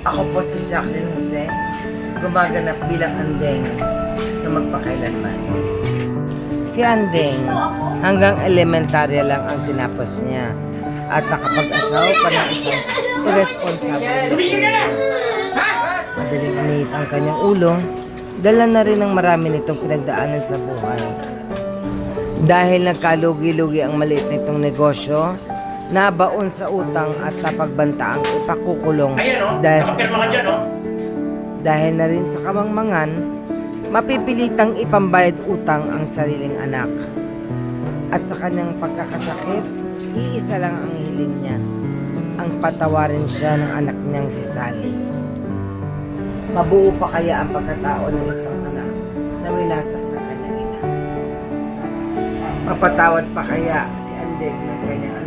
Ako po si Jacqueline Jose, gumaganap bilang Andeng sa Magpakailanman. Si Andeng, hanggang elementarya lang ang tinapos niya at nakapag-asawa pa ng isang irresponsible na sila. Madaling inihit ang kanyang ulo, dala na rin ang marami nitong pinagdaanan sa buhay. Dahil nagkalugi-lugi ang maliit nitong negosyo, nabaon sa utang at napagbantaang ipakukulong dahil na rin sa kamangmangan, mapipilitang ipambayad utang ang sariling anak. At sa kanyang pagkakasakit, iisa lang ang hiling niya, ang patawarin siya ng anak niyang si Sally. Mabuo pa kaya ang pagkatao ng isang anak na winasak ng kanyang ina? Mapatawad pa kaya si Andeng ng kanyang anak?